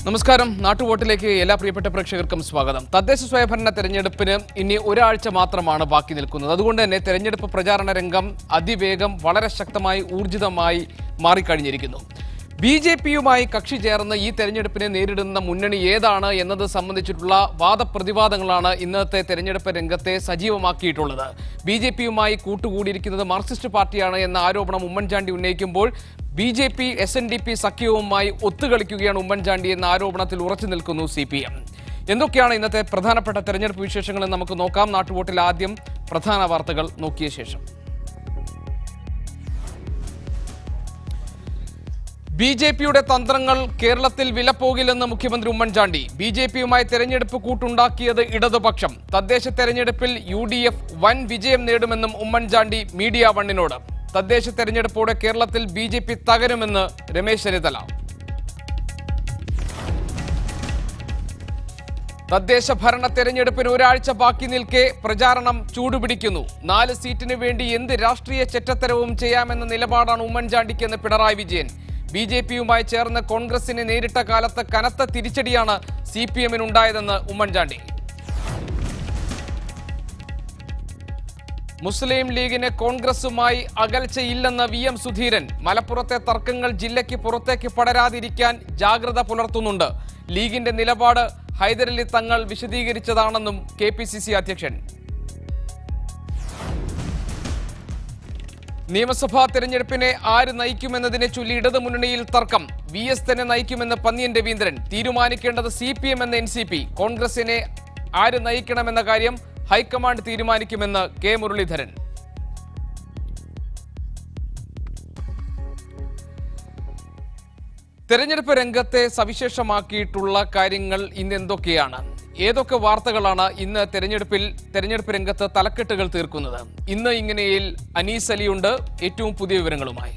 നമസ്കാരം. നാട്ടുവോട്ടിലേക്ക് എല്ലാ പ്രിയപ്പെട്ട പ്രേക്ഷകർക്കും സ്വാഗതം. തദ്ദേശ സ്വയംഭരണ തെരഞ്ഞെടുപ്പിന് ഇനി ഒരാഴ്ച മാത്രമാണ് ബാക്കി നിൽക്കുന്നത്. അതുകൊണ്ട് തന്നെ തെരഞ്ഞെടുപ്പ് പ്രചാരണ രംഗം അതിവേഗം വളരെ ശക്തമായി ഊർജിതമായി മാറിക്കഴിഞ്ഞിരിക്കുന്നു. ബി.ജെ.പിയുമായി കക്ഷി ചേർന്ന് ഈ തെരഞ്ഞെടുപ്പിനെ നേരിടുന്ന മുന്നണി ഏതാണ് എന്നത് സംബന്ധിച്ചിട്ടുള്ള വാദപ്രതിവാദങ്ങളാണ് ഇന്നത്തെ തെരഞ്ഞെടുപ്പ് രംഗത്തെ സജീവമാക്കിയിട്ടുള്ളത്. ബി.ജെ.പിയുമായി കൂട്ടുകൂടിയിരിക്കുന്നത് മാർക്സിസ്റ്റ് പാർട്ടിയാണ് എന്ന ആരോപണം ഉമ്മൻചാണ്ടി ഉന്നയിക്കുമ്പോൾ ബി.ജെ.പി SNDP സഖ്യവുമായി ഒത്തുകളിക്കുകയാണ് ഉമ്മൻചാണ്ടി എന്ന ആരോപണത്തിൽ ഉറച്ചു നിൽക്കുന്നു CPM. എന്തൊക്കെയാണ് ഇന്നത്തെ പ്രധാനപ്പെട്ട തെരഞ്ഞെടുപ്പ് വിശേഷങ്ങൾ നമുക്ക് നോക്കാം. നാട്ടുവോട്ടിൽ ആദ്യം പ്രധാന വാർത്തകൾ നോക്കിയ ശേഷം. ബി.ജെ.പിയുടെ തന്ത്രങ്ങൾ കേരളത്തിൽ വിലപ്പോകില്ലെന്ന് മുഖ്യമന്ത്രി ഉമ്മൻചാണ്ടി. ബി.ജെ.പിയുമായി തെരഞ്ഞെടുപ്പ് കൂട്ടുണ്ടാക്കിയത് ഇടതുപക്ഷം. തദ്ദേശ തെരഞ്ഞെടുപ്പിൽ UDF വൻ വിജയം നേടുമെന്നും ഉമ്മൻചാണ്ടി മീഡിയ വണ്ണിനോട്. തദ്ദേശ തെരഞ്ഞെടുപ്പോടെ കേരളത്തിൽ ബി.ജെ.പി തകരുമെന്ന് രമേശ് ചെന്നിത്തല. തദ്ദേശ ഭരണ തെരഞ്ഞെടുപ്പിന് ഒരാഴ്ച ബാക്കി നിൽക്കെ പ്രചാരണം ചൂടുപിടിക്കുന്നു. 4 സീറ്റിന് വേണ്ടി എന്ത് രാഷ്ട്രീയ ചെറ്റത്തരവും ചെയ്യാമെന്ന നിലപാടാണ് ഉമ്മൻചാണ്ടിക്കെന്ന് പിണറായി വിജയൻ. ബി.ജെ.പിയുമായി ചേർന്ന് കോൺഗ്രസിനെ നേരിട്ട കാലത്ത് കനത്ത തിരിച്ചടിയാണ് CPM-നുണ്ടായതെന്ന് ഉമ്മൻചാണ്ടി. മുസ്ലിം ലീഗിന് കോൺഗ്രസുമായി അകൽച്ചയില്ലെന്ന് VM സുധീരൻ. മലപ്പുറത്തെ തർക്കങ്ങൾ ജില്ലയ്ക്ക് പുറത്തേക്ക് പടരാതിരിക്കാൻ ജാഗ്രത പുലർത്തുന്നുണ്ട്. ലീഗിന്റെ നിലപാട് ഹൈദരലി തങ്ങൾ വിശദീകരിച്ചതാണെന്നും KPCC അധ്യക്ഷൻ. നിയമസഭാ തെരഞ്ഞെടുപ്പിനെ ആര് നയിക്കുമെന്നതിനെ ചൊല്ലി ഇടതുമുന്നണിയിൽ തർക്കം. VS തന്നെ നയിക്കുമെന്ന് പന്നിയൻ രവീന്ദ്രൻ. തീരുമാനിക്കേണ്ടത് CPM എന്ന NCP. കോൺഗ്രസിനെ ആര് നയിക്കണമെന്ന കാര്യം ഹൈക്കമാൻഡ് തീരുമാനിക്കുമെന്ന് K മുരളീധരൻ. തെരഞ്ഞെടുപ്പ് രംഗത്തെ സവിശേഷമാക്കിയിട്ടുള്ള കാര്യങ്ങൾ ഇന്ന് എന്തൊക്കെയാണ്? ഏതൊക്കെ വാർത്തകളാണ് ഇന്ന് തെരഞ്ഞെടുപ്പ് രംഗത്ത് തലക്കെട്ടുകൾ തീർക്കുന്നത്? ഇന്ന് ഇങ്ങനെയിൽ അനീസ് അലിയുണ്ട് ഏറ്റവും പുതിയ വിവരങ്ങളുമായി.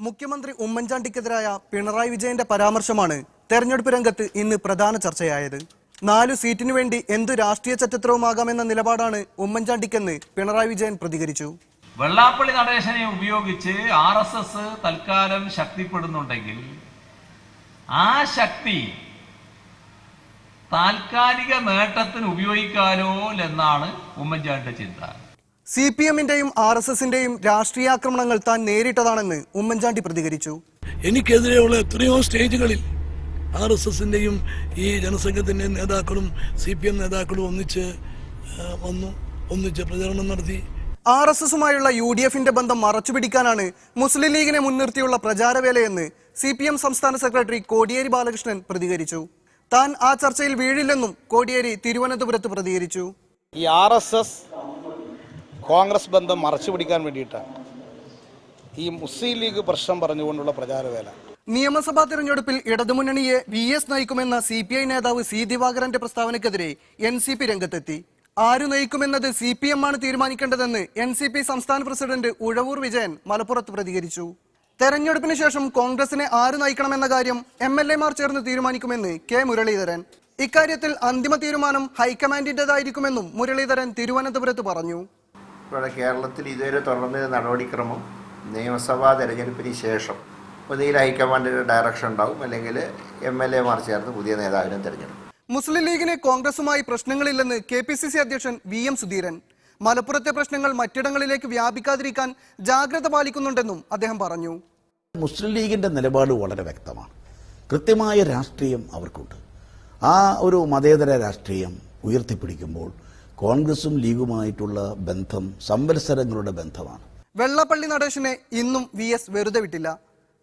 മുഖ്യമന്ത്രി ഉമ്മൻചാണ്ടിക്കെതിരായ പിണറായി വിജയന്റെ പരാമർശമാണ് തെരഞ്ഞെടുപ്പ് രംഗത്ത് ഇന്ന് പ്രധാന ചർച്ചയായത്. 4 സീറ്റിനു വേണ്ടി എന്തു രാഷ്ട്രീയ ചരിത്രവുമാകാമെന്ന നിലപാടാണ് ഉമ്മൻചാണ്ടിക്കെന്ന് പിണറായി വിജയൻ പ്രതികരിച്ചു. വെള്ളാപ്പള്ളി നടേശനെ ഉപയോഗിച്ച് RSS തൽക്കാലം ശക്തിപ്പെടുന്നുണ്ടെങ്കിൽ ആ ശക്തി താൽക്കാലിക നേട്ടത്തിന് ഉപയോഗിക്കാനോ എന്നാണ് ഉമ്മൻചാണ്ടിയുടെ ചിന്ത. CPM-ന്റെയും RSS-ന്റെയും രാഷ്ട്രീയാക്രമണങ്ങൾ താൻ നേരിട്ടതാണെന്ന് ഉമ്മൻചാണ്ടി പ്രതികരിച്ചു. എനിക്കെതിരെയുള്ള എത്രയോ സ്റ്റേജുകളിൽ RSS-ന്റെയും ഈ ജനസംഘത്തിന്റെയും നേതാക്കളും CPM നേതാക്കളും ഒന്നിച്ച് പ്രചരണം നടത്തി. RSS-ഉമായുള്ള UDF-ന്റെ ബന്ധം മറച്ചുപിടിക്കാനാണ് മുസ്ലിം ലീഗിനെ മുൻനിർത്തിയുള്ള പ്രചാരവേലയെന്ന് CPM സംസ്ഥാന സെക്രട്ടറി കോടിയേരി ബാലകൃഷ്ണൻ പ്രതികരിച്ചു. താൻ ആ ചർച്ചയിൽ വീഴില്ലെന്നും കോടിയേരി തിരുവനന്തപുരത്ത് പ്രതികരിച്ചു. ഈ RSS കോൺഗ്രസ് ബന്ധം മറച്ചുപിടിക്കാൻ വേണ്ടിയിട്ടാണ് ഈ മുസ്ലിം ലീഗ് പ്രശ്നം പറഞ്ഞുകൊണ്ടുള്ള പ്രചാരവേല. നിയമസഭാ തെരഞ്ഞെടുപ്പിൽ ഇടതുമുന്നണിയെ VS നയിക്കുമെന്ന CPI നേതാവ് C ദിവാകരന്റെ പ്രസ്താവനയ്ക്കെതിരെ NCP രംഗത്തെത്തി. ആര് നയിക്കുമെന്നത് CPM ആണ് തീരുമാനിക്കേണ്ടതെന്ന് NCP സംസ്ഥാന പ്രസിഡന്റ് ഉഴവൂർ വിജയൻ മലപ്പുറത്ത് പ്രതികരിച്ചു. തെരഞ്ഞെടുപ്പിന് ശേഷം കോൺഗ്രസിനെ ആര് നയിക്കണമെന്ന കാര്യം MLA-മാർ ചേർന്ന് തീരുമാനിക്കുമെന്ന് K മുരളീധരൻ. ഇക്കാര്യത്തിൽ അന്തിമ തീരുമാനം ഹൈക്കമാൻഡിന്റേതായിരിക്കുമെന്നും മുരളീധരൻ തിരുവനന്തപുരത്ത് പറഞ്ഞു. ഇവിടെ കേരളത്തിൽ ഇതുവരെ തുടർന്ന നടപടിക്രമം നിയമസഭാ തെരഞ്ഞെടുപ്പിന് ശേഷം ഒന്നുകിൽ ഹൈക്കമാൻഡിൻ്റെ ഡയറക്ഷൻ ഉണ്ടാവും, അല്ലെങ്കിൽ MLA-മാർ ചേർന്ന് പുതിയ നേതാവിനെ തിരഞ്ഞെടുക്കും. മുസ്ലിം ലീഗിന് കോൺഗ്രസുമായി പ്രശ്നങ്ങളില്ലെന്ന് KPCC അധ്യക്ഷൻ VM സുധീരൻ. മലപ്പുറത്തെ പ്രശ്നങ്ങൾ മറ്റിടങ്ങളിലേക്ക് വ്യാപിക്കാതിരിക്കാൻ ജാഗ്രത പാലിക്കുന്നുണ്ടെന്നും അദ്ദേഹം പറഞ്ഞു. മുസ്ലിം ലീഗിന്റെ നിലപാട് വളരെ വ്യക്തമാണ്. കൃത്യമായ രാഷ്ട്രീയം അവർക്കുണ്ട്. ആ ഒരു മതേതര രാഷ്ട്രീയം ഉയർത്തിപ്പിടിക്കുമ്പോൾ കോൺഗ്രസും ലീഗുമായിട്ടുള്ള ബന്ധം സംവത്സരങ്ങളുടെ ബന്ധമാണ്. വെള്ളാപ്പള്ളി നടേശനെ ഇന്നും VS വെറുതെ വിട്ടില്ല.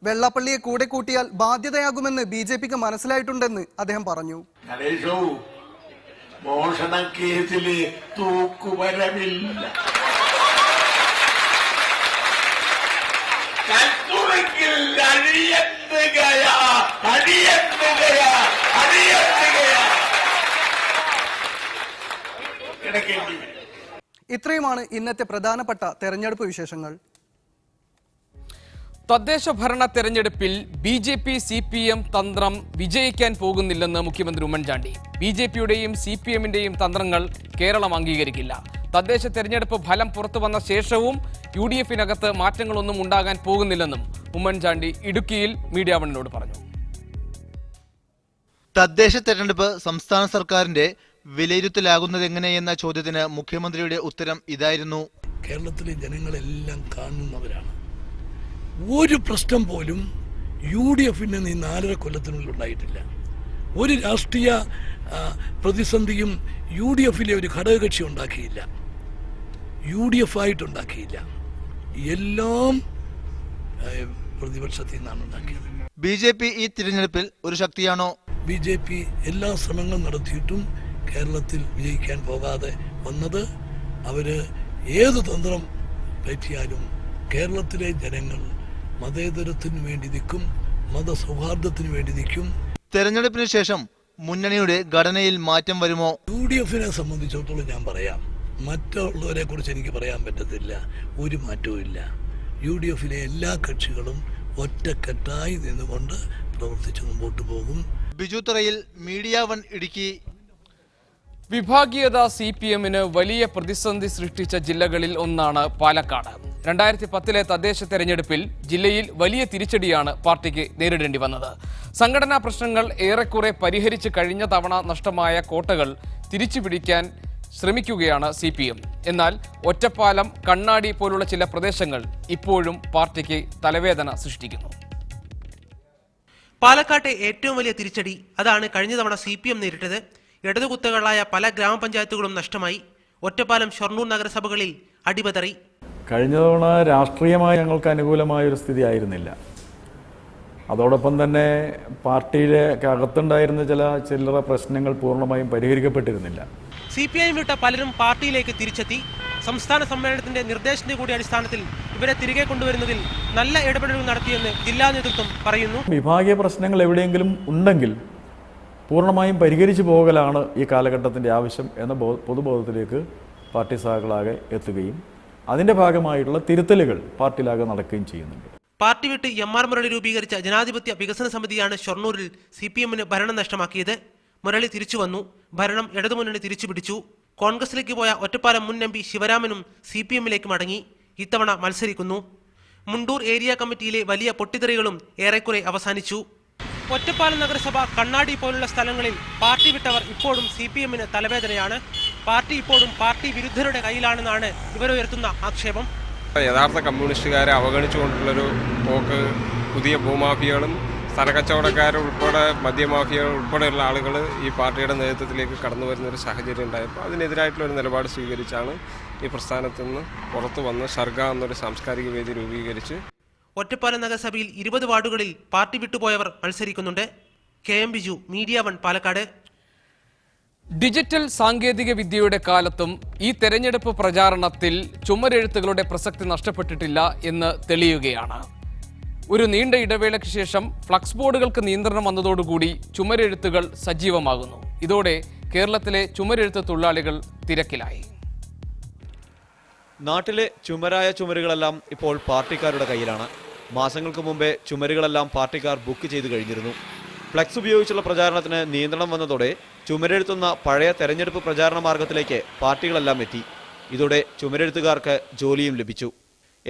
വെള്ളാപ്പള്ളിയെ കൂടെ കൂട്ടിയാൽ ബാധ്യതയാകുമെന്ന് BJPക്ക് മനസ്സിലായിട്ടുണ്ടെന്ന് അദ്ദേഹം പറഞ്ഞു. ഇത്രയുമാണ് ഇന്നത്തെ പ്രധാനപ്പെട്ട തെരഞ്ഞെടുപ്പ് വിശേഷങ്ങൾ. തദ്ദേശ ഭരണ തെരഞ്ഞെടുപ്പിൽ ബി.ജെ.പി. CPM തന്ത്രം വിജയിക്കാൻ പോകുന്നില്ലെന്ന് മുഖ്യമന്ത്രി ഉമ്മൻചാണ്ടി. ബി.ജെ.പിയുടെയും CPM-ന്റെയും തന്ത്രങ്ങൾ കേരളം അംഗീകരിക്കില്ല. തദ്ദേശ തെരഞ്ഞെടുപ്പ് ഫലം പുറത്തു വന്ന ശേഷവും UDF-നകത്ത് മാറ്റങ്ങളൊന്നും ഉണ്ടാകാൻ പോകുന്നില്ലെന്നും ഉമ്മൻചാണ്ടി ഇടുക്കിയിൽ മീഡിയ വണ്ണിനോട് പറഞ്ഞു. തദ്ദേശ തെരഞ്ഞെടുപ്പ് സംസ്ഥാന സർക്കാരിന്റെ വിലയിരുത്തലാകുന്നത് എങ്ങനെയെന്ന ചോദ്യത്തിന് മുഖ്യമന്ത്രിയുടെ ഉത്തരം ഇതായിരുന്നു. കേരളത്തിലെ ജനങ്ങളെല്ലാം കാണുന്നവരാണ്. ഒരു പ്രശ്നം പോലും UDF-ന് ഈ 4.5 കൊല്ലത്തിനുള്ളിൽ ഉണ്ടായിട്ടില്ല. ഒരു രാഷ്ട്രീയ പ്രതിസന്ധിയും UDF-ലെ ഒരു ഘടകകക്ഷി ഉണ്ടാക്കിയില്ല, UDF-ആയിട്ടുണ്ടാക്കിയില്ല. എല്ലാം പ്രതിപക്ഷത്തിൽ നിന്നാണ് ഉണ്ടാക്കിയത്. BJP ഈ തിരഞ്ഞെടുപ്പിൽ ഒരു ശക്തിയാണോ? BJP എല്ലാ ശ്രമങ്ങളും നടത്തിയിട്ടും കേരളത്തിൽ വിജയിക്കാൻ പോകാതെ വന്നത് അവര് ഏത് തന്ത്രം പറ്റിയാലും കേരളത്തിലെ ജനങ്ങൾ മതേതരത്തിന് വേണ്ടി നിൽക്കും, മതസൗഹാർദ്ദത്തിന് വേണ്ടി നിൽക്കും. തെരഞ്ഞെടുപ്പിന് ശേഷം മുന്നണിയുടെ ഘടനയിൽ മാറ്റം വരുമോ? UDF-നെ സംബന്ധിച്ചിടത്തോളം ഞാൻ പറയാം, മറ്റുള്ളവരെ കുറിച്ച് എനിക്ക് പറയാൻ പറ്റത്തില്ല. ഒരു മാറ്റവും ഇല്ല. UDF-ലെ എല്ലാ കക്ഷികളും ഒറ്റക്കെട്ടായി നിന്നുകൊണ്ട് പ്രവർത്തിച്ച് മുമ്പോട്ട് പോകും. ബിജു തറയിൽ, മീഡിയ വൺ ഇടുക്കി. വിഭാഗീയത CPM-ന് വലിയ പ്രതിസന്ധി സൃഷ്ടിച്ച ജില്ലകളിൽ ഒന്നാണ് പാലക്കാട്. 2010-ലെ തദ്ദേശ തെരഞ്ഞെടുപ്പിൽ ജില്ലയിൽ വലിയ തിരിച്ചടിയാണ് പാർട്ടിക്ക് നേരിടേണ്ടി വന്നത്. സംഘടനാ പ്രശ്നങ്ങൾ ഏറെക്കുറെ പരിഹരിച്ച് കഴിഞ്ഞ തവണ നഷ്ടമായ കോട്ടകൾ തിരിച്ചുപിടിക്കാൻ ശ്രമിക്കുകയാണ് CPM. എന്നാൽ ഒറ്റപ്പാലം, കണ്ണാടി പോലുള്ള ചില പ്രദേശങ്ങൾ ഇപ്പോഴും പാർട്ടിക്ക് തലവേദന സൃഷ്ടിക്കുന്നു. പാലക്കാട്ടെ ഏറ്റവും വലിയ തിരിച്ചടി അതാണ് കഴിഞ്ഞ തവണ CPM നേരിട്ടത്. ഇടതുകുത്തകളായ പല ഗ്രാമപഞ്ചായത്തുകളും നഷ്ടമായി. ഒറ്റപ്പാലം, ഷൊർണൂർ നഗരസഭകളിൽ അടിപതറി. കഴിഞ്ഞ തവണ രാഷ്ട്രീയമായി ഞങ്ങൾക്ക് അനുകൂലമായൊരു സ്ഥിതി ആയിരുന്നില്ല. അതോടൊപ്പം തന്നെ പാർട്ടിയിലെ അകത്തുണ്ടായിരുന്ന ചില്ലറ പ്രശ്നങ്ങൾ പൂർണ്ണമായും പരിഹരിക്കപ്പെട്ടിരുന്നില്ല. CPI വിട്ട പലരും പാർട്ടിയിലേക്ക് തിരിച്ചെത്തി. സംസ്ഥാന സമ്മേളനത്തിന്റെ നിർദ്ദേശത്തിന്റെ കൂടി അടിസ്ഥാനത്തിൽ ഇവരെ തിരികെ കൊണ്ടുവരുന്നതിൽ നല്ല ഇടപെടലുകൾ നടത്തിയെന്ന് ജില്ലാ നേതൃത്വം പറയുന്നു. വിഭാഗീയ പ്രശ്നങ്ങൾ എവിടെയെങ്കിലും ഉണ്ടെങ്കിൽ പൂർണ്ണമായും പരിഹരിച്ചു പോകലാണ് ഈ കാലഘട്ടത്തിൻ്റെ ആവശ്യം എന്ന പൊതുബോധത്തിലേക്ക് പാർട്ടി സഹാക്കളാകെ എത്തുകയും അതിൻ്റെ ഭാഗമായിട്ടുള്ള തിരുത്തലുകൾ പാർട്ടിയിലാകെ നടക്കുകയും ചെയ്യുന്നുണ്ട്. പാർട്ടി വിട്ട് MR മുരളി രൂപീകരിച്ച ജനാധിപത്യ വികസന സമിതിയാണ് ഷൊർണൂരിൽ CPM-ന് ഭരണം നഷ്ടമാക്കിയത്. മുരളി തിരിച്ചു വന്നു. ഭരണം ഇടതുമുന്നണി തിരിച്ചുപിടിച്ചു. കോൺഗ്രസിലേക്ക് പോയ ഒറ്റപ്പാലം മുൻ MP ശിവരാമനും CPM-ലേക്ക് മടങ്ങി. ഇത്തവണ മത്സരിക്കുന്നു. മുണ്ടൂർ ഏരിയ കമ്മിറ്റിയിലെ വലിയ പൊട്ടിത്തെറികളും ഏറെക്കുറെ അവസാനിച്ചു. ഒറ്റപ്പാലം നഗരസഭ, കണ്ണാടി പോലുള്ള സ്ഥലങ്ങളിൽ പാർട്ടി വിട്ടവർ ഇപ്പോഴും CPM-ന് തലവേദനയാണ്. പാർട്ടി ഇപ്പോഴും പാർട്ടി വിരുദ്ധരുടെ കയ്യിലാണെന്നാണ് ഇവരുയർത്തുന്ന ആക്ഷേപം. യഥാർത്ഥ കമ്മ്യൂണിസ്റ്റുകാരെ അവഗണിച്ചുകൊണ്ടുള്ളൊരു പോക്ക് പുതിയ ഭൂമാഫിയകളും സ്ഥലക്കച്ചവടക്കാരുൾപ്പെടെ മദ്യമാഫിയകൾ ഉൾപ്പെടെയുള്ള ആളുകൾ ഈ പാർട്ടിയുടെ നേതൃത്വത്തിലേക്ക് കടന്നു വരുന്നൊരു സാഹചര്യം ഉണ്ടായപ്പോൾ അതിനെതിരായിട്ടുള്ളൊരു നിലപാട് സ്വീകരിച്ചാണ് ഈ പ്രസ്ഥാനത്തു നിന്ന് പുറത്തു വന്ന് ഷർഗ എന്നൊരു സാംസ്കാരിക വേദി രൂപീകരിച്ച് ഒറ്റപ്പാലം നഗരസഭയിൽ 20 വാർഡുകളിൽ പാർട്ടി വിട്ടുപോയവർ മത്സരിക്കുന്നുണ്ട്. KM Biju, media one, Palakkad. Digital സാങ്കേതിക വിദ്യയുടെ കാലത്തും ഈ തെരഞ്ഞെടുപ്പ് പ്രചാരണത്തിൽ ചുമരെഴുത്തുകളുടെ പ്രസക്തി നഷ്ടപ്പെട്ടിട്ടില്ല എന്ന് തെളിയുകയാണ്. ഒരു നീണ്ട ഇടവേളയ്ക്ക് ശേഷം ഫ്ലക്സ് ബോർഡുകൾക്ക് നിയന്ത്രണം വന്നതോടുകൂടി ചുമരെഴുത്തുകൾ സജീവമാകുന്നു. ഇതോടെ കേരളത്തിലെ ചുമരെഴുത്ത് തൊഴിലാളികൾ തിരക്കിലായി. നാട്ടിലെ ചുമരായ ചുമരുകളെല്ലാം ഇപ്പോൾ പാർട്ടിക്കാരുടെ കയ്യിലാണ്. മാസങ്ങൾക്ക് മുമ്പേ ചുമരുകളെല്ലാം പാർട്ടിക്കാർ ബുക്ക് ചെയ്തു കഴിഞ്ഞിരുന്നു. ഫ്ലക്സ് ഉപയോഗിച്ചുള്ള പ്രചാരണത്തിന് നിയന്ത്രണം വന്നതോടെ ചുമരെഴുത്തുന്ന പഴയ തെരഞ്ഞെടുപ്പ് പ്രചാരണ മാർഗത്തിലേക്ക് പാർട്ടികളെല്ലാം എത്തി. ഇതോടെ ചുമരെഴുത്തുകാർക്ക് ജോലിയും ലഭിച്ചു.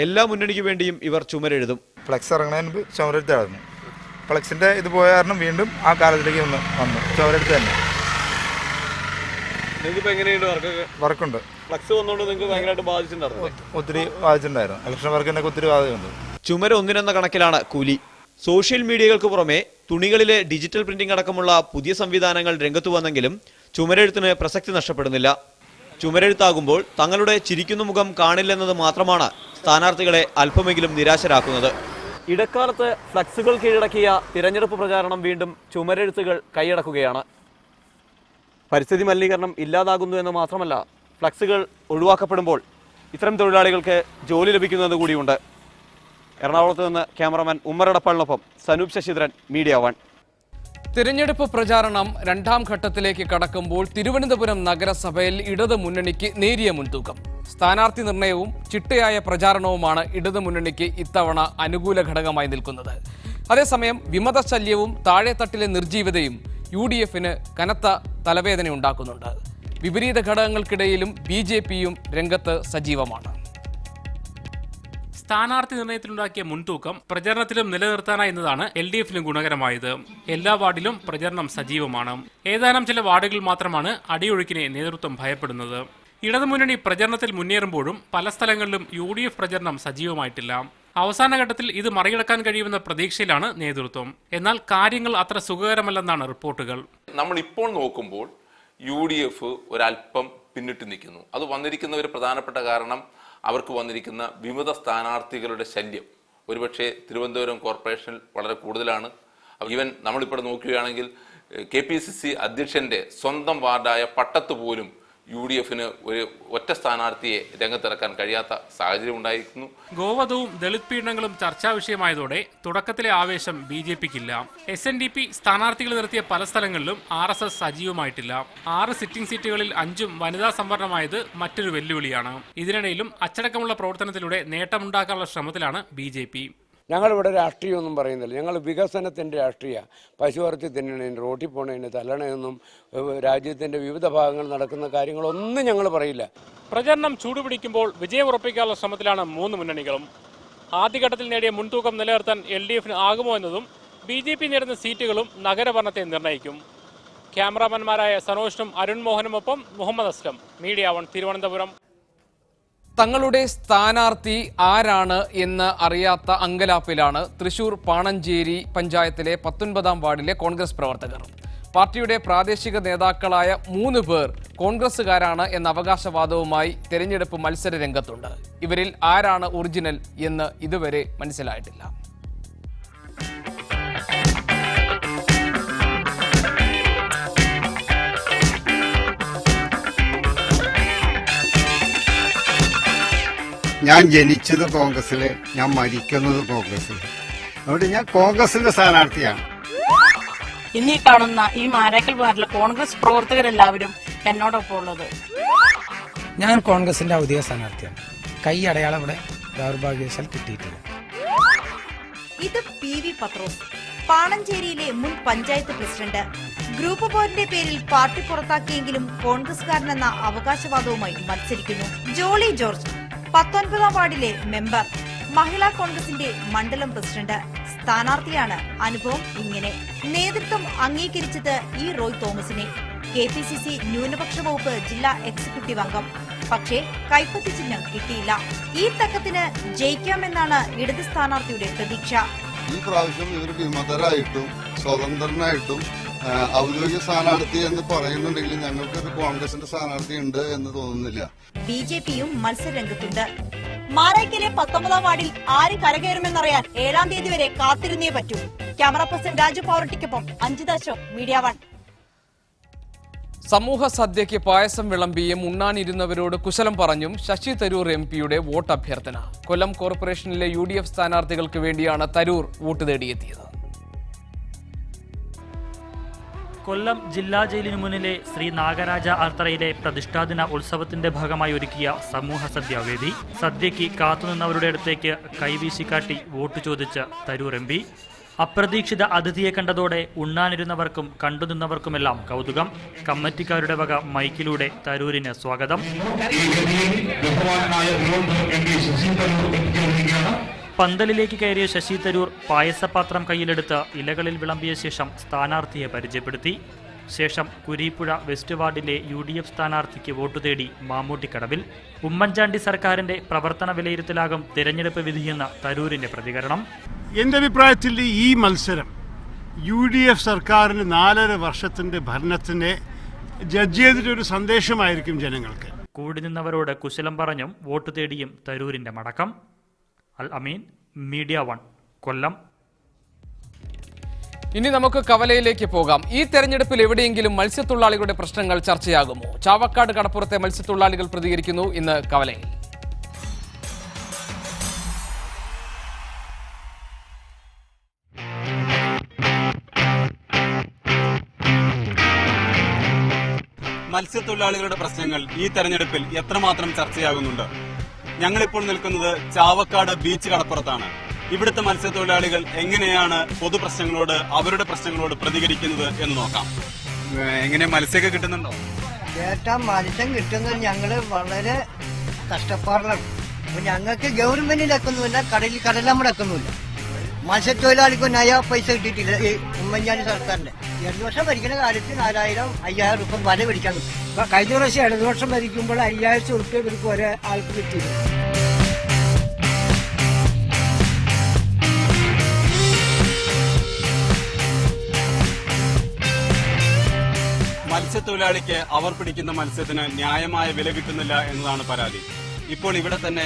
എല്ലാ മുന്നണിക്ക് വേണ്ടിയും ഇവർ ചുമരെഴുതും. ഫ്ലക്സ് ഇറങ്ങുന്നതിന് മുമ്പ് ചുമരെഴുത്തായിരുന്നു. ഫ്ലക്സിന്റെ ഇത് പോയ കാരണം വീണ്ടും ആ കാലത്തിലേക്ക് വന്നു ചുമരെഴുത്ത് തന്നെ. നിങ്ങൾക്ക് എങ്ങനെയുണ്ട് വർക്കുണ്ട്? ഫ്ലക്സ് വന്നുകൊണ്ട് നിങ്ങൾക്ക് ഭയങ്കരമായിട്ട് ബാധിച്ചിട്ടുണ്ടായിരുന്നു. ഒത്തിരി ബാധിച്ചിട്ടുണ്ടായിരുന്നു. ഇലക്ഷൻ വർക്കിനൊക്കെ ഒത്തിരി ബാധകമുണ്ട്. ചുമര് ഒന്നിനെന്ന കണക്കിലാണ് കൂലി. സോഷ്യൽ മീഡിയകൾക്ക് പുറമെ തുണികളിലെ ഡിജിറ്റൽ പ്രിന്റിംഗ് അടക്കമുള്ള പുതിയ സംവിധാനങ്ങൾ രംഗത്തു വന്നെങ്കിലും ചുമരെഴുത്തിന് പ്രസക്തി നഷ്ടപ്പെടുന്നില്ല. ചുമരെഴുത്താകുമ്പോൾ തങ്ങളുടെ ചിരിക്കുന്ന മുഖം കാണില്ലെന്നത് മാത്രമാണ് സ്ഥാനാർത്ഥികളെ അല്പമെങ്കിലും നിരാശരാക്കുന്നത്. ഇടക്കാലത്ത് ഫ്ലക്സുകൾ കീഴടക്കിയ തിരഞ്ഞെടുപ്പ് പ്രചാരണം വീണ്ടും ചുമരെഴുത്തുകൾ കൈയടക്കുകയാണ്. പരിസ്ഥിതി മലിനീകരണം ഇല്ലാതാകുന്നു എന്ന് മാത്രമല്ല, ഫ്ലക്സുകൾ ഒഴിവാക്കപ്പെടുമ്പോൾ ഇത്തരം തൊഴിലാളികൾക്ക് ജോലി ലഭിക്കുന്നത് കൂടിയുണ്ട്. എറണാകുളത്ത് നിന്ന് ക്യാമറമാൻ ഉമ്മറടപ്പാളിനൊപ്പം സനൂപ് ശശിധരൻ, മീഡിയ വൺ. തിരഞ്ഞെടുപ്പ് പ്രചാരണം രണ്ടാം ഘട്ടത്തിലേക്ക് കടക്കുമ്പോൾ തിരുവനന്തപുരം നഗരസഭയിൽ ഇടതു മുന്നണിക്ക് നേരിയ മുൻതൂക്കം. സ്ഥാനാർത്ഥി നിർണയവും ചിട്ടയായ പ്രചാരണവുമാണ് ഇടതു മുന്നണിക്ക് ഇത്തവണ അനുകൂല ഘടകമായി നിൽക്കുന്നത്. അതേസമയം വിമതശല്യവും താഴെത്തട്ടിലെ നിർജീവതയും UDF-ന് കനത്ത തലവേദനയുണ്ടാക്കുന്നുണ്ട്. വിപരീത ഘടകങ്ങൾക്കിടയിലും BJPയും രംഗത്ത് സജീവമാണ്. സ്ഥാനാർത്ഥി നിർണയത്തിലുണ്ടാക്കിയ മുൻതൂക്കം പ്രചരണത്തിലും നിലനിർത്താനായി എന്നതാണ് LDFിനും ഗുണകരമായത്. എല്ലാ വാർഡിലും പ്രചരണം സജീവമാണ്. ഏതാനും ചില വാർഡുകളിൽ മാത്രമാണ് അടിയൊഴുക്കിനെ നേതൃത്വം ഭയപ്പെടുന്നത്. ഇടതുമുന്നണി പ്രചരണത്തിൽ മുന്നേറുമ്പോഴും പല സ്ഥലങ്ങളിലും UDF പ്രചരണം സജീവമായിട്ടില്ല. അവസാന ഘട്ടത്തിൽ ഇത് മറികടക്കാൻ കഴിയുമെന്ന പ്രതീക്ഷയിലാണ് നേതൃത്വം. എന്നാൽ കാര്യങ്ങൾ അത്ര സുഖകരമല്ലെന്നാണ് റിപ്പോർട്ടുകൾ. നമ്മൾ ഇപ്പോൾ നോക്കുമ്പോൾ UDF ഒരല്പം പിന്നിട്ട് നിൽക്കുന്നു. അത് വന്നിരിക്കുന്ന ഒരു പ്രധാനപ്പെട്ട കാരണം അവർക്ക് വന്നിരിക്കുന്ന വിമത സ്ഥാനാർത്ഥികളുടെ ശല്യം ഒരുപക്ഷെ തിരുവനന്തപുരം കോർപ്പറേഷനിൽ വളരെ കൂടുതലാണ്. ഈവൻ നമ്മളിപ്പോൾ നോക്കുകയാണെങ്കിൽ KPCC അധ്യക്ഷന്റെ സ്വന്തം വാർഡായ പട്ടത്ത് പോലും UDFന് ഒരു ഒറ്റ സ്ഥാനാർത്ഥിയെ രംഗത്തിറക്കാൻ കഴിയാത്ത സാഹചര്യം ഉണ്ടായിരിക്കുന്നു. ഗോവധവും ദളിത് പീഡനങ്ങളും ചർച്ചാ വിഷയമായതോടെ തുടക്കത്തിലെ ആവേശം BJPക്കില്ല. SNDP സ്ഥാനാർത്ഥികൾ നിർത്തിയ പല സ്ഥലങ്ങളിലും RSS സജീവമായിട്ടില്ല. 6 സിറ്റിംഗ് സീറ്റുകളിൽ 5ഉം വനിതാ സംവരണമായത് മറ്റൊരു വെല്ലുവിളിയാണ്. ഇതിനിടയിലും അച്ചടക്കമുള്ള പ്രവർത്തനത്തിലൂടെ നേട്ടമുണ്ടാക്കാനുള്ള ശ്രമത്തിലാണ് BJP. ഞങ്ങളിവിടെ രാഷ്ട്രീയമൊന്നും പറയുന്നില്ല. ഞങ്ങൾ വികസനത്തിൻ്റെ രാഷ്ട്രീയ പശു വളർത്തി തിന്നണതിന് റോട്ടിൽ പോണതിന് തല്ലണയൊന്നും രാജ്യത്തിൻ്റെ വിവിധ ഭാഗങ്ങളിൽ നടക്കുന്ന കാര്യങ്ങളൊന്നും ഞങ്ങൾ പറയില്ല. പ്രചരണം ചൂടുപിടിക്കുമ്പോൾ വിജയം ഉറപ്പിക്കാനുള്ള ശ്രമത്തിലാണ് 3 മുന്നണികളും. ആദ്യഘട്ടത്തിൽ നേടിയ മുൻതൂക്കം നിലനിർത്താൻ LDFന് ആകുമോ എന്നതും BJP നേടുന്ന സീറ്റുകളും നഗരഭരണത്തെ നിർണ്ണയിക്കും. ക്യാമറാമാൻമാരായ സനോഷിനും അരുൺ മോഹനുമൊപ്പം മുഹമ്മദ് അസ്ലം, മീഡിയ 1 തിരുവനന്തപുരം. തങ്ങളുടെ സ്ഥാനാർത്ഥി ആരാണ് എന്ന് അറിയാത്ത അങ്കലാപ്പിലാണ് തൃശൂർ പാണഞ്ചേരി പഞ്ചായത്തിലെ 19-ാം വാർഡിലെ കോൺഗ്രസ് പ്രവർത്തകർ. പാർട്ടിയുടെ പ്രാദേശിക നേതാക്കളായ 3 പേർ കോൺഗ്രസുകാരാണ് എന്ന അവകാശവാദവുമായി തെരഞ്ഞെടുപ്പ് മത്സര രംഗത്തുണ്ട്. ഇവരിൽ ആരാണ് ഒറിജിനൽ എന്ന് ഇതുവരെ മനസ്സിലായിട്ടില്ല. ഞാൻ ജനിച്ചത് കോൺഗ്രസിൽ, ഞാൻ മരിക്കുന്നത് കോൺഗ്രസിൽ. അതുകൊണ്ട് ഞാൻ കോൺഗ്രസിന്റെ സ്ഥാനാർത്ഥിയാണ്. ഇന്നീ കാണുന്ന ഈ മാരാക്കൽ വാർഡിലെ കോൺഗ്രസ് പ്രവർത്തകരെല്ലാവരും എന്നോടൊപ്പം ഉള്ളത്. ഞാൻ കോൺഗ്രസിന്റെ ഔദ്യോഗിക സ്ഥാനാർത്ഥിയാണ്. കൈ അടയാളം ഇവിടെ ദൗർഭാഗ്യവശാൽ കിട്ടിയിട്ടില്ല. ഇത് PV പത്രോസ്, പാണഞ്ചേരിയിലെ മുൻ പഞ്ചായത്ത് പ്രസിഡന്റ്. ഗ്രൂപ്പ് പോരിന്റെ പേരിൽ പാർട്ടി പുറത്താക്കിയെങ്കിലും കോൺഗ്രസുകാരനെന്ന അവകാശവാദവുമായി മത്സരിക്കുന്നു. ജോളി ജോർജ് 19-ാം വാർഡിലെ മെമ്പർ, മഹിളാ കോൺഗ്രസിന്റെ മണ്ഡലം പ്രസിഡന്റ്. സ്ഥാനാർത്ഥിയാണ്. അനുഭവം ഇങ്ങനെ. നേതൃത്വം അംഗീകരിച്ചത് E. റോയ് തോമസിനെ, KPCC ന്യൂനപക്ഷ വകുപ്പ് ജില്ലാ എക്സിക്യൂട്ടീവ് അംഗം. പക്ഷേ കൈപ്പത്തി ചിഹ്നം കിട്ടിയില്ല. ഈ തക്കത്തിന് ജയിക്കാമെന്നാണ് ഇടത് സ്ഥാനാർത്ഥിയുടെ പ്രതീക്ഷ. ഈ പ്രാവശ്യം ഇവർ വിമതരായിട്ടും സ്വതന്ത്രനായിട്ടും ഔദ്യോഗിക സ്ഥാനാർത്ഥി എന്ന് പറയുന്നുണ്ടെങ്കിൽ ഞങ്ങൾക്കൊരു കോൺഗ്രസിന്റെ സ്ഥാനാർത്ഥി ഉണ്ട് എന്ന് തോന്നുന്നില്ല. BJPയും മത്സരരംഗത്തുണ്ട്. മാരായ്ക്കലെ 19-ാം വാർഡിൽ ആര് കരകയറുമെന്നറിയാൻ 7-ാം തീയതി വരെ കാത്തിരുന്നേ പറ്റൂ. ക്യാമറ പേഴ്സൺ രാജു പവർട്ടിക്കൊപ്പം അഞ്ജിത അശോക്, മീഡിയ 1. സമൂഹ സദ്യയ്ക്ക് പായസം വിളമ്പിയും ഉണ്ണാനിരുന്നവരോട് കുശലം പറഞ്ഞും ശശി തരൂർ MPയുടെ വോട്ട് അഭ്യർത്ഥന. കൊല്ലം കോർപ്പറേഷനിലെ UDF സ്ഥാനാർത്ഥികൾക്ക് വേണ്ടിയാണ് തരൂർ വോട്ട് തേടിയെത്തിയത്. കൊല്ലം ജില്ലാ ജയിലിനു മുന്നിലെ ശ്രീ നാഗരാജ ആർത്തറയിലെ പ്രതിഷ്ഠാദിന ഉത്സവത്തിന്റെ ഭാഗമായി ഒരുക്കിയ സമൂഹ സദ്യാവേദി. സദ്യയ്ക്ക് കാത്തുനിന്നവരുടെ അടുത്തേക്ക് കൈവീശിക്കാട്ടി വോട്ട് ചോദിച്ച തരൂർ MP. അപ്രതീക്ഷിത അതിഥിയെ കണ്ടതോടെ ഉണ്ണാനിരുന്നവർക്കും കണ്ടുനിന്നവർക്കുമെല്ലാം കൗതുകം. കമ്മിറ്റിക്കാരുടെ വക മൈക്കിലൂടെ തരൂരിന് സ്വാഗതം. പന്തലിലേക്ക് കയറിയ ശശി തരൂർ പായസപാത്രം കയ്യിലെടുത്ത് ഇലകളിൽ വിളമ്പിയ ശേഷം സ്ഥാനാർത്ഥിയെ പരിചയപ്പെടുത്തി. ശേഷം കുരീപ്പുഴ വെസ്റ്റ് വാർഡിലെ UDF സ്ഥാനാർത്ഥിക്ക് വോട്ടു തേടി മാമ്മൂട്ടിക്കടവിൽ. ഉമ്മൻചാണ്ടി സർക്കാരിന്റെ പ്രവർത്തന വിലയിരുത്തലാകും തിരഞ്ഞെടുപ്പ് വിധിയെന്ന തരൂരിന്റെ പ്രതികരണം. എൻ്റെ അഭിപ്രായത്തിൽ ഈ മത്സരം UDF സർക്കാരിന് 4.5 വർഷത്തിന്റെ ഭരണത്തിനെ ജഡ്ജ് ചെയ്തിട്ടൊരു സന്ദേശമായിരിക്കും ജനങ്ങൾക്ക്. കൂടി നിന്നവരോട് കുശലം പറഞ്ഞും വോട്ടു തേടിയും തരൂരിന്റെ മടക്കം. അൽ അമീൻ, മീഡിയ 1, കൊല്ലം. ഇനി നമുക്ക് കവലയിലേക്ക് പോകാം. ഈ തെരഞ്ഞെടുപ്പിൽ എവിടെയെങ്കിലും മത്സ്യത്തൊഴിലാളികളുടെ പ്രശ്നങ്ങൾ ചർച്ചയാകുമോ? ചാവക്കാട് കടപ്പുറത്തെ മത്സ്യത്തൊഴിലാളികൾ പ്രതികരിക്കുന്നു ഇന്ന് കവലയിൽ. മത്സ്യത്തൊഴിലാളികളുടെ പ്രശ്നങ്ങൾ ഈ തെരഞ്ഞെടുപ്പിൽ എത്രമാത്രം ചർച്ചയാകുന്നുണ്ട്? ഞങ്ങളിപ്പോൾ നിൽക്കുന്നത് ചാവക്കാട് ബീച്ച് കടപ്പുറത്താണ്. ഇവിടുത്തെ മത്സ്യത്തൊഴിലാളികൾ എങ്ങനെയാണ് അവരുടെ പ്രശ്നങ്ങളോട് പ്രതികരിക്കുന്നത് എന്ന് നോക്കാം. എങ്ങനെ മത്സ്യമൊക്കെ കിട്ടുന്നുണ്ടോ? ചേട്ടാ മത്സ്യം കിട്ടുന്നത് ഞങ്ങള് വളരെ കഷ്ടപ്പാടിലാണ്. അപ്പൊ ഞങ്ങൾക്ക് ഗവൺമെന്റിനൊക്കുന്നുമില്ല, കടലമ്മടൊക്കുന്നുമില്ല. മത്സ്യത്തൊഴിലാളിക്ക് നയാ പൈസ കിട്ടിയിട്ടില്ല ഈ ഉമ്മൻചാണ്ടി സർക്കാരിന്റെ. 2 വർഷം ഭരിക്കുന്ന കാലത്ത് 4000-5000 രൂപ വല പിടിക്കാൻ കിട്ടും. കഴിഞ്ഞ പ്രാവശ്യം 2 വർഷം ഭരിക്കുമ്പോൾ 5000 രൂപ ഇവർക്ക് ഒരേ ആൾക്ക് കിട്ടിയിരുന്നു. മത്സ്യത്തൊഴിലാളിക്ക് അവർ പിടിക്കുന്ന മത്സ്യത്തിന് ന്യായമായ വില കിട്ടുന്നില്ല എന്നതാണ് പരാതി. ഇപ്പോൾ ഇവിടെ തന്നെ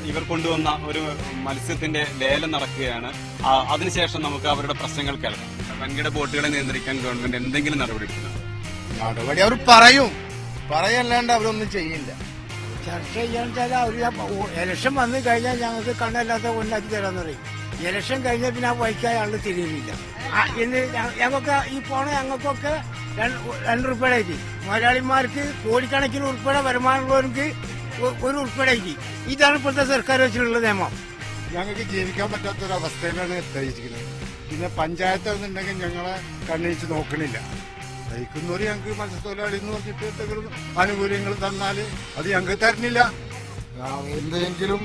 ഇവർ കൊണ്ടുവന്ന ഒരു മത്സ്യത്തിന്റെ ലേലം നടക്കുകയാണ്. അതിനുശേഷം നമുക്ക് അവരുടെ പ്രശ്നങ്ങൾ കേൾക്കാം. വൻകിട ബോട്ടുകളെ നിയന്ത്രിക്കാൻ ഗവൺമെന്റ് എന്തെങ്കിലും നടപടി നടപടി അവർ പറയല്ലാണ്ട് അവരൊന്നും ചെയ്യില്ല. ചർച്ച ചെയ്യാന്ന് വെച്ചാൽ ഇലക്ഷൻ വന്നു കഴിഞ്ഞാൽ ഞങ്ങൾക്ക് കണ്ണല്ലാത്ത കൊണ്ടാക്കി തരാന്ന് പറയും. ഇലക്ഷൻ കഴിഞ്ഞാൽ പിന്നെ ആ വഴിക്കായ ആള് തിരിയുന്നില്ല. ഇന്ന് ഞങ്ങൾക്ക് ഈ പോണ ഞങ്ങൾക്കൊക്കെ 2 ഉറുപ്പിക മലയാളിമാർക്ക് കോടിക്കണക്കിന് ഉറുപ്പിക വരുമാനമുള്ളവർക്ക് 1 ഉറുപ്പിക. ഇതാണ് ഇപ്പോഴത്തെ സർക്കാർ വെച്ചിട്ടുള്ള നിയമം. ഞങ്ങൾക്ക് ജീവിക്കാൻ പറ്റാത്തൊരവസ്ഥയിലാണ് എത്തിയിരിക്കുന്നത്. പിന്നെ പഞ്ചായത്ത് എന്നുണ്ടെങ്കിൽ ഞങ്ങളെ കണ്ണീച്ച് നോക്കണില്ല. തയ്ക്കുന്നവർ ഞങ്ങൾക്ക് മത്സ്യത്തൊഴിലാളി എന്ന് പറഞ്ഞിട്ട് എന്തെങ്കിലും ആനുകൂല്യങ്ങൾ തന്നാൽ അത് ഞങ്ങൾക്ക് തരുന്നില്ല. എന്തെങ്കിലും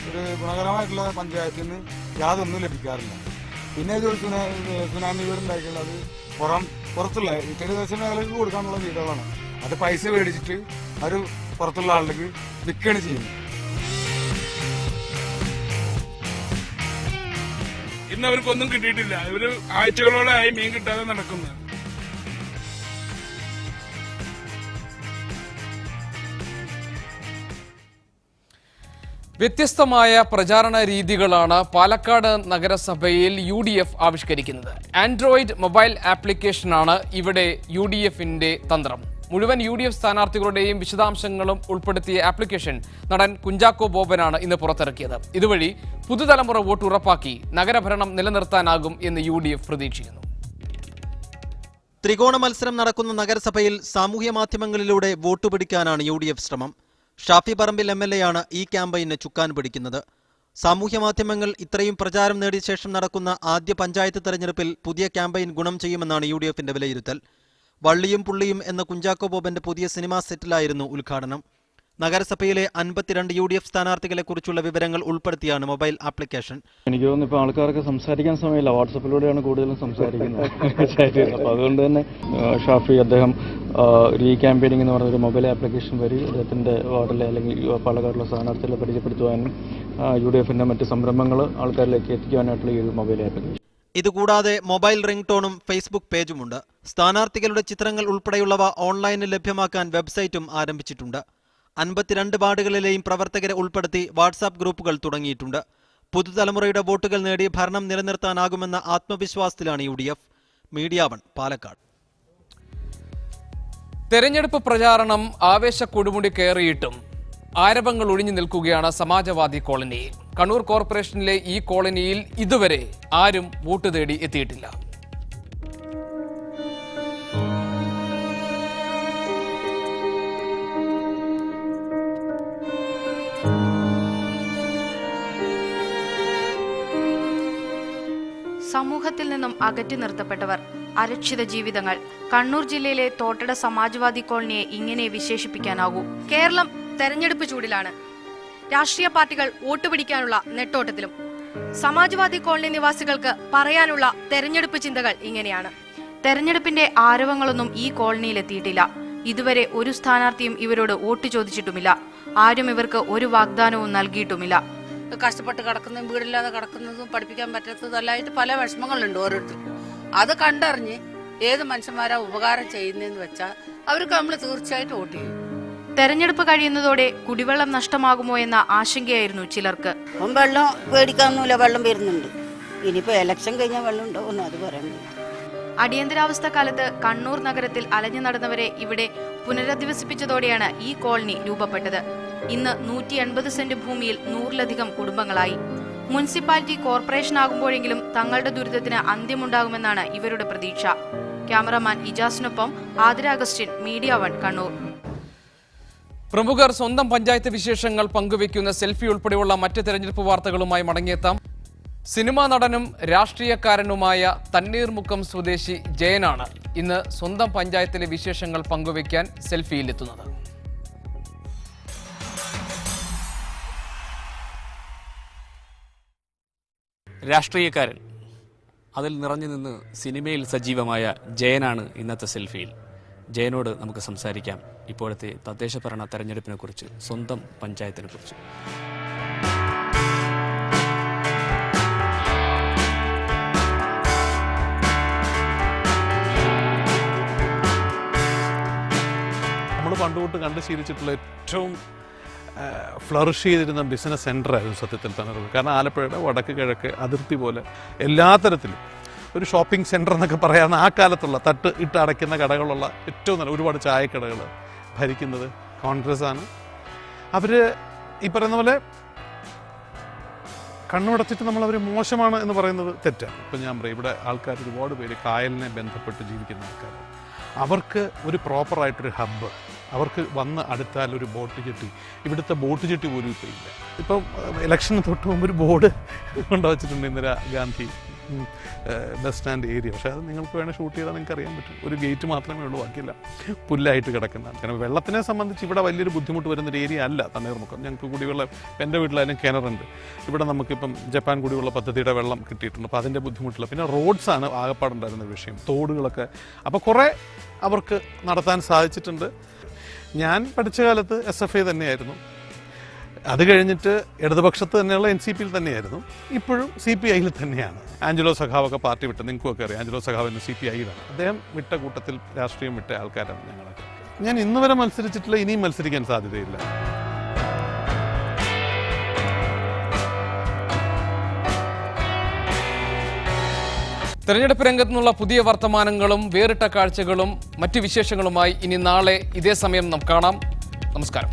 ഒരു ഗുണകരമായിട്ടുള്ള പഞ്ചായത്തിന് യാതൊന്നും ലഭിക്കാറില്ല. പിന്നെ ഇത് സുനാമി വീടുണ്ടായിട്ടുള്ളത് പുറത്തുള്ള തീരദേശ മേഖലയ്ക്ക് കൊടുക്കാനുള്ള വീടുകളാണ്. അത് പൈസ മേടിച്ചിട്ട് അവർ പുറത്തുള്ള ആളുകൾക്ക് വിൽക്കുകയാണ് ചെയ്യുന്നത്. ഇന്ന് അവർക്കൊന്നും കിട്ടിയിട്ടില്ല. ഇവര് ആഴ്ചകളോളായി മീൻ കിട്ടാതെ നടക്കുന്നത്. വ്യത്യസ്തമായ പ്രചാരണ രീതികളാണ് പാലക്കാട് നഗരസഭയിൽ UDF ആവിഷ്കരിക്കുന്നത്. ആൻഡ്രോയിഡ് മൊബൈൽ ആപ്ലിക്കേഷനാണ് ഇവിടെ UDFന്റെ തന്ത്രം. മുഴുവൻ UDF സ്ഥാനാർത്ഥികളുടെയും വിശദാംശങ്ങളും ഉൾപ്പെടുത്തിയ ആപ്ലിക്കേഷൻ നടൻ കുഞ്ചാക്കോ ബോബനാണ് ഇന്ന് പുറത്തിറക്കിയത്. ഇതുവഴി പുതുതലമുറ വോട്ട് ഉറപ്പാക്കി നഗരഭരണം നിലനിർത്താനാകും എന്ന് UDF പ്രതീക്ഷിക്കുന്നു. ത്രികോണ മത്സരം നടക്കുന്ന നഗരസഭയിൽ സാമൂഹ്യ മാധ്യമങ്ങളിലൂടെ വോട്ട് പിടിക്കാനാണ് UDF ശ്രമം. ഷാഫി പറമ്പിൽ MLA ആണ് ഈ ക്യാമ്പയിന് ചുക്കാൻ പിടിക്കുന്നത്. സാമൂഹ്യ മാധ്യമങ്ങൾ ഇത്രയും പ്രചാരം നേടിയ ശേഷം നടക്കുന്ന ആദ്യ പഞ്ചായത്ത് തെരഞ്ഞെടുപ്പിൽ പുതിയ ക്യാമ്പയിൻ ഗുണം ചെയ്യുമെന്നാണ് UDFന്റെ വിലയിരുത്തൽ. വള്ളിയും പുള്ളിയും എന്ന കുഞ്ചാക്കോ ബോബന്റെ പുതിയ സിനിമാ സെറ്റിലായിരുന്നു ഉദ്ഘാടനം. നഗരസഭയിലെ 52 UDF സ്ഥാനാർത്ഥികളെ കുറിച്ചുള്ള വിവരങ്ങൾ ഉൾപ്പെടുത്തിയാണ് മൊബൈൽ ആപ്ലിക്കേഷൻ. എനിക്ക് തോന്നുന്നു ഇപ്പോൾ ആൾക്കാർക്ക് സംസാരിക്കാൻ സമയമില്ല, വാട്സപ്പിലൂടെയാണ് കൂടുതലും സംസാരിക്കുന്നത്. അപ്പോൾ അതുകൊണ്ട് തന്നെ ഷാഫി അദ്ദേഹം ഈ ക്യാമ്പയിനിങ് എന്ന് പറഞ്ഞൊരു മൊബൈൽ ആപ്ലിക്കേഷൻ വഴി അദ്ദേഹത്തിൻ്റെ വാർഡിലെ അല്ലെങ്കിൽ പാലക്കാടുള്ള സ്ഥാനാർത്ഥികളെ പരിചയപ്പെടുത്തുവാനും UDFന്റെ മറ്റ് സംരംഭങ്ങൾ ആൾക്കാരിലേക്ക് എത്തിക്കുവാനായിട്ടുള്ള ഈ മൊബൈൽ ആപ്ലിക്കേഷൻ. ഇതുകൂടാതെ മൊബൈൽ റിംഗ് ടോണും ഫേസ്ബുക്ക് പേജുമുണ്ട്. സ്ഥാനാർത്ഥികളുടെ ചിത്രങ്ങൾ ഉൾപ്പെടെയുള്ളവ ഓൺലൈനിൽ ലഭ്യമാക്കാൻ വെബ്സൈറ്റും ആരംഭിച്ചിട്ടുണ്ട്. 52 വാർഡുകളിലെയും പ്രവർത്തകരെ ഉൾപ്പെടുത്തി വാട്സാപ്പ് ഗ്രൂപ്പുകൾ തുടങ്ങിയിട്ടുണ്ട്. പുതുതലമുറയുടെ വോട്ടുകൾ നേടി ഭരണം നിലനിർത്താനാകുമെന്ന ആത്മവിശ്വാസത്തിലാണ് UDF. മീഡിയ 1 പാലക്കാട്. തെരഞ്ഞെടുപ്പ് പ്രചാരണം ആവേശ കൊടുമുടി കയറിയിട്ടും ആരവങ്ങൾ ഒഴിഞ്ഞു നിൽക്കുകയാണ് സമാജ്വാദി കോളനിയിൽ. കണ്ണൂർ കോർപ്പറേഷനിലെ ഈ കോളനിയിൽ ഇതുവരെ ആരും വോട്ട് തേടി എത്തിയിട്ടില്ല. സമൂഹത്തിൽ നിന്നും അകറ്റി നിർത്തപ്പെട്ടവർ, അരക്ഷിത ജീവിതങ്ങൾ. കണ്ണൂർ ജില്ലയിലെ തോട്ടട സമാജ്വാദി കോളനിയെ ഇങ്ങനെ വിശേഷിപ്പിക്കാനാകൂ. കേരളം തെരഞ്ഞെടുപ്പ് ചൂടിലാണ്. രാഷ്ട്രീയ പാർട്ടികൾ വോട്ട് പിടിക്കാനുള്ള നെട്ടോട്ടത്തിലും. സമാജ്വാദി കോളനി നിവാസികൾക്ക് പറയാനുള്ള തെരഞ്ഞെടുപ്പ് ചിന്തകൾ ഇങ്ങനെയാണ്. തെരഞ്ഞെടുപ്പിന്റെ ആരവങ്ങളൊന്നും ഈ കോളനിയിൽ എത്തിയിട്ടില്ല. ഇതുവരെ ഒരു സ്ഥാനാർത്ഥിയും ഇവരോട് വോട്ട് ചോദിച്ചിട്ടുമില്ല. ആരും ഇവർക്ക് ഒരു വാഗ്ദാനവും നൽകിയിട്ടുമില്ല. കഷ്ടപ്പെട്ട് കിടക്കുന്നതും വീടില്ലാതെ കിടക്കുന്നതും പഠിപ്പിക്കാൻ പറ്റാത്തതല്ലായിട്ട് പല വിഷമങ്ങളുണ്ട് ഓരോരുത്തർക്കും. അത് കണ്ടറിഞ്ഞ് ഏത് മനുഷ്യന്മാരാ ഉപകാരം ചെയ്യുന്നതെന്ന് വെച്ചാൽ അവർക്ക് നമ്മൾ തീർച്ചയായിട്ടും വോട്ട് ചെയ്യും. തെരഞ്ഞെടുപ്പ് കഴിയുന്നതോടെ കുടിവെള്ളം നഷ്ടമാകുമോ എന്ന ആശങ്കയായിരുന്നു ചിലർക്ക്. വെള്ളം പേടിക്കാനൊന്നുമില്ല, വെള്ളം വരുന്നുണ്ട്. ഇനിയിപ്പോ ഇലക്ഷൻ കഴിഞ്ഞാൽ വെള്ളം ഉണ്ടാവും, അത് പറയുന്നത്. അടിയന്തരാവസ്ഥ കാലത്ത് കണ്ണൂർ നഗരത്തിൽ അലഞ്ഞു നടന്നവരെ ഇവിടെ പുനരധിവസിപ്പിച്ചതോടെയാണ് ഈ കോളനി രൂപപ്പെട്ടത്. ഇന്ന് 180 സെന്റ് ഭൂമിയിൽ 100-ലധികം കുടുംബങ്ങളായി. മുനിസിപ്പാലിറ്റി കോർപ്പറേഷൻ ആകുമ്പോഴെങ്കിലും തങ്ങളുടെ ദുരിതത്തിന് അന്ത്യമുണ്ടാകുമെന്നാണ് ഇവരുടെ പ്രതീക്ഷ. ക്യാമറമാൻ ഇജാസിനൊപ്പം ആതിര അഗസ്റ്റിൻ, മീഡിയ 1 കണ്ണൂർ. പ്രമുഖർ സ്വന്തം പഞ്ചായത്ത് വിശേഷങ്ങൾ പങ്കുവയ്ക്കുന്ന സെൽഫി ഉൾപ്പെടെയുള്ള മറ്റ് തെരഞ്ഞെടുപ്പ് വാർത്തകളുമായി മടങ്ങിയെത്താം. സിനിമാ നടനും രാഷ്ട്രീയക്കാരനുമായ തണ്ണീർമുക്കം സ്വദേശി ജയനാണ് ഇന്ന് സ്വന്തം പഞ്ചായത്തിലെ വിശേഷങ്ങൾ പങ്കുവയ്ക്കാൻ സെൽഫിയിലെത്തുന്നത്. രാഷ്ട്രീയക്കാരൻ, അതിൽ നിറഞ്ഞു നിന്ന് സിനിമയിൽ സജീവമായ ജയനാണ് ഇന്നത്തെ സെൽഫിയിൽ. ജയനോട് നമുക്ക് സംസാരിക്കാം ഇപ്പോഴത്തെ തദ്ദേശ ഭരണ തെരഞ്ഞെടുപ്പിനെ കുറിച്ച്, സ്വന്തം പഞ്ചായത്തിനെ കുറിച്ച്. നമ്മൾ പണ്ടുതൊട്ട് കണ്ടു ശീലിച്ചിട്ടുള്ള ഏറ്റവും ഫ്ലറിഷ് ചെയ്തിരുന്ന ബിസിനസ് സെൻ്ററായിരുന്നു സത്യത്തിൽ തണ്ണീർമുക്കം. കാരണം ആലപ്പുഴയുടെ വടക്ക് കിഴക്ക് അതിർത്തി പോലെ എല്ലാ തരത്തിലും ഒരു ഷോപ്പിംഗ് സെൻറ്റർ എന്നൊക്കെ പറയാവുന്ന ആ കാലത്തുള്ള തട്ട് ഇട്ട് അടയ്ക്കുന്ന കടകളുള്ള ഏറ്റവും നല്ല ഒരുപാട് ചായക്കടകൾ ഭരിക്കുന്നത് കോൺഗ്രസ്സാണ്. അവർ ഈ പറയുന്ന പോലെ കണ്ണുടച്ചിട്ട് നമ്മളവർ മോശമാണ് എന്ന് പറയുന്നത് തെറ്റാണ്. ഇപ്പം ഞാൻ പറയും, ഇവിടെ ആൾക്കാർ ഒരുപാട് പേര് കായലിനെ ബന്ധപ്പെട്ട് ജീവിക്കുന്ന ആൾക്കാർ, അവർക്ക് ഒരു പ്രോപ്പറായിട്ടൊരു ഹബ്ബ്, അവർക്ക് വന്ന് അടുത്താൽ ഒരു ബോട്ട് ജെട്ടി, ഇവിടുത്തെ ബോട്ട് ജെട്ടി പോലും ഇപ്പോൾ ഇല്ല. ഇപ്പം ഇലക്ഷന് തൊട്ട് മുമ്പ് ഒരു board കൊണ്ടുവച്ചിട്ടുണ്ട്, Indira Gandhi bus stand area. പക്ഷേ അത് നിങ്ങൾക്ക് വേണേൽ ഷൂട്ട് ചെയ്താൽ നിങ്ങൾക്ക് അറിയാൻ പറ്റും. ഒരു ഗേറ്റ് മാത്രമേ ഉള്ളൂ, ബാക്കിയില്ല പുല്ലായിട്ട് കിടക്കുന്നതാണ്. കാരണം വെള്ളത്തിനെ സംബന്ധിച്ച് ഇവിടെ വലിയൊരു ബുദ്ധിമുട്ട് വരുന്നൊരു ഏരിയ അല്ല തണ്ണീർമുക്കം. ഞങ്ങൾക്ക് കുടിവെള്ളം, എൻ്റെ വീട്ടിലായാലും കിണറുണ്ട്. ഇവിടെ നമുക്കിപ്പം ജപ്പാൻ കുടിവെള്ള പദ്ധതിയുടെ വെള്ളം കിട്ടിയിട്ടുണ്ട്. അപ്പോൾ അതിൻ്റെ ബുദ്ധിമുട്ടില്ല. പിന്നെ റോഡ്സാണ് ആകപ്പാടുണ്ടായിരുന്ന വിഷയം, തോടുകളൊക്കെ. അപ്പോൾ കുറേ അവർക്ക് നടത്താൻ സാധിച്ചിട്ടുണ്ട്. ഞാൻ പഠിച്ച കാലത്ത് SFI തന്നെയായിരുന്നു. അത് കഴിഞ്ഞിട്ട് ഇടതുപക്ഷത്ത് തന്നെയുള്ള NCPയിൽ തന്നെയായിരുന്നു. ഇപ്പോഴും CPIയിൽ തന്നെയാണ്. ആഞ്ചലോ സഖാവൊക്കെ പാർട്ടി വിട്ട്, നിങ്ങൾക്കൊക്കെ അറിയാം, ആഞ്ചലോ സഖാവ് എന്ന് CPIയിലാണ്. അദ്ദേഹം വിട്ട കൂട്ടത്തിൽ രാഷ്ട്രീയം വിട്ട ആൾക്കാരാണ് ഞങ്ങളൊക്കെ. ഞാൻ ഇന്ന് വരെ മത്സരിച്ചിട്ടില്ല, ഇനിയും മത്സരിക്കാൻ സാധ്യതയില്ല. തെരഞ്ഞെടുപ്പ് രംഗത്തു നിന്നുള്ള പുതിയ വർത്തമാനങ്ങളും വേറിട്ട കാഴ്ചകളും മറ്റു വിശേഷങ്ങളുമായി ഇനി നാളെ ഇതേ സമയം നാം കാണാം. നമസ്കാരം.